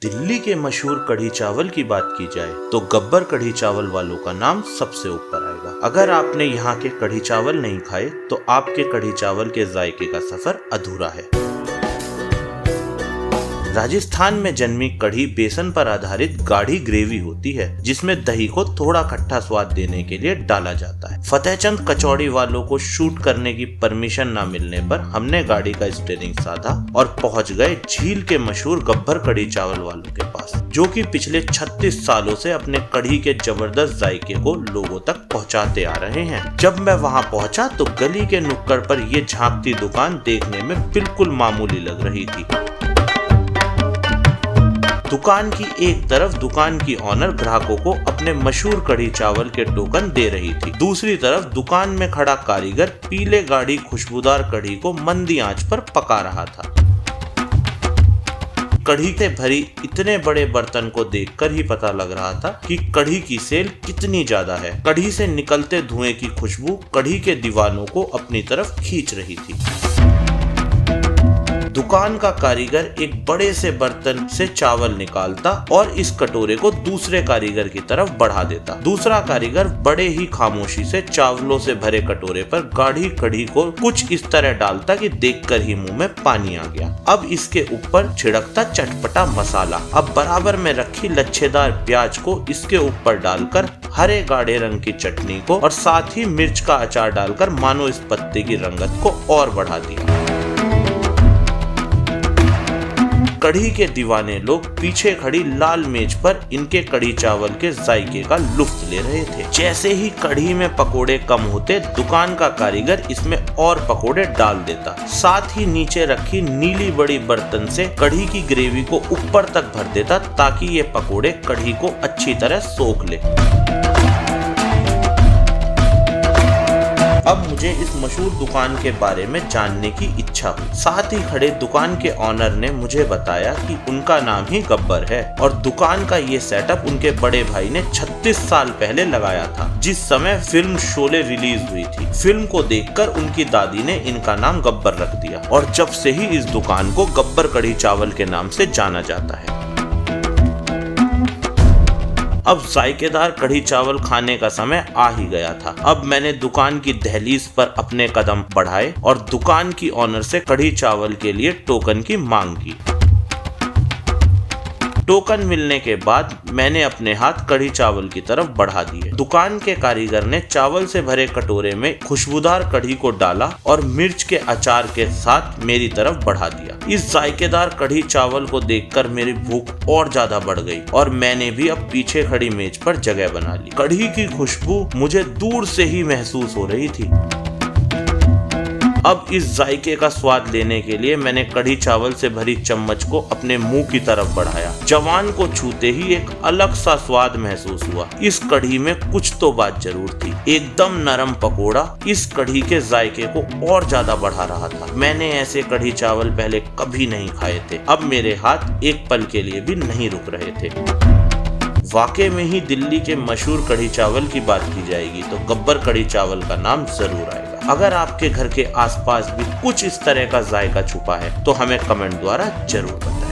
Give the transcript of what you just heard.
दिल्ली के मशहूर कढ़ी चावल की बात की जाए तो गब्बर कढ़ी चावल वालों का नाम सबसे ऊपर आएगा। अगर आपने यहाँ के कढ़ी चावल नहीं खाए तो आपके कढ़ी चावल के जायके का सफर अधूरा है। राजस्थान में जन्मी कढ़ी बेसन पर आधारित गाढ़ी ग्रेवी होती है जिसमें दही को थोड़ा खट्टा स्वाद देने के लिए डाला जाता है। फतेहचंद कचौड़ी वालों को शूट करने की परमिशन न मिलने पर हमने गाड़ी का स्टीयरिंग साधा और पहुंच गए झील के मशहूर गब्बर कढ़ी चावल वालों के पास, जो कि पिछले 36 सालों से अपने कढ़ी के जबरदस्त जायके को लोगों तक पहुंचाते आ रहे हैं। जब मैं वहां पहुंचा तो गली के नुक्कड़ पर ये झांकती दुकान देखने में बिल्कुल मामूली लग रही थी। दुकान की एक तरफ दुकान की ऑनर ग्राहकों को अपने मशहूर कढ़ी चावल के टोकन दे रही थी, दूसरी तरफ दुकान में खड़ा कारीगर पीले गाढ़ी खुशबूदार कढ़ी को मंदी आंच पर पका रहा था। कढ़ी से भरी इतने बड़े बर्तन को देखकर ही पता लग रहा था कि कढ़ी की सेल कितनी ज्यादा है। कढ़ी से निकलते धुएं की खुशबू कढ़ी के दीवानों को अपनी तरफ खींच रही थी। दुकान का कारीगर एक बड़े से बर्तन से चावल निकालता और इस कटोरे को दूसरे कारीगर की तरफ बढ़ा देता। दूसरा कारीगर बड़े ही खामोशी से चावलों से भरे कटोरे पर गाढ़ी कढ़ी को कुछ इस तरह डालता कि देखकर ही मुंह में पानी आ गया। अब इसके ऊपर छिड़कता चटपटा मसाला। अब बराबर में रखी लच्छेदार प्याज को इसके ऊपर डालकर हरे गाढ़े रंग की चटनी को और साथ ही मिर्च का अचार डालकर मानो इस पत्ते की रंगत को और बढ़ा दिया। कढ़ी के दीवाने लोग पीछे खड़ी लाल मेज पर इनके कढ़ी चावल के जायके का लुत्फ ले रहे थे। जैसे ही कढ़ी में पकोड़े कम होते, दुकान का कारीगर इसमें और पकोड़े डाल देता। साथ ही नीचे रखी नीली बड़ी बर्तन से कढ़ी की ग्रेवी को ऊपर तक भर देता ताकि ये पकोड़े कढ़ी को अच्छी तरह सोख ले। अब मुझे इस मशहूर दुकान के बारे में जानने की इच्छा हुई। साथ ही खड़े दुकान के ऑनर ने मुझे बताया कि उनका नाम ही गब्बर है और दुकान का ये सेटअप उनके बड़े भाई ने 36 साल पहले लगाया था, जिस समय फिल्म शोले रिलीज हुई थी। फिल्म को देखकर उनकी दादी ने इनका नाम गब्बर रख दिया और जब से ही इस दुकान को गब्बर कढ़ी चावल के नाम से जाना जाता है। अब जायकेदार कढ़ी चावल खाने का समय आ ही गया था। अब मैंने दुकान की दहलीज पर अपने कदम बढ़ाए और दुकान की ऑनर से कढ़ी चावल के लिए टोकन की मांग की। टोकन मिलने के बाद मैंने अपने हाथ कढ़ी चावल की तरफ बढ़ा दिए। दुकान के कारीगर ने चावल से भरे कटोरे में खुशबूदार कढ़ी को डाला और मिर्च के अचार के साथ मेरी तरफ बढ़ा दिया। इस जायकेदार कढ़ी चावल को देखकर मेरी भूख और ज्यादा बढ़ गई और मैंने भी अब पीछे खड़ी मेज पर जगह बना ली। कढ़ी की खुशबू मुझे दूर से ही महसूस हो रही थी। अब इस जायके का स्वाद लेने के लिए मैंने कढ़ी चावल से भरी चम्मच को अपने मुंह की तरफ बढ़ाया। जवान को छूते ही एक अलग सा स्वाद महसूस हुआ। इस कढ़ी में कुछ तो बात जरूर थी। एकदम नरम पकोड़ा इस कढ़ी के जायके को और ज्यादा बढ़ा रहा था। मैंने ऐसे कढ़ी चावल पहले कभी नहीं खाए थे। अब मेरे हाथ एक पल के लिए भी नहीं रुक रहे थे। वाकई में ही दिल्ली के मशहूर कढ़ी चावल की बात की जाएगी तो गब्बर कढ़ी चावल का नाम जरूर आएगा। अगर आपके घर के आसपास भी कुछ इस तरह का जायका छुपा है तो हमें कमेंट द्वारा जरूर बताएं।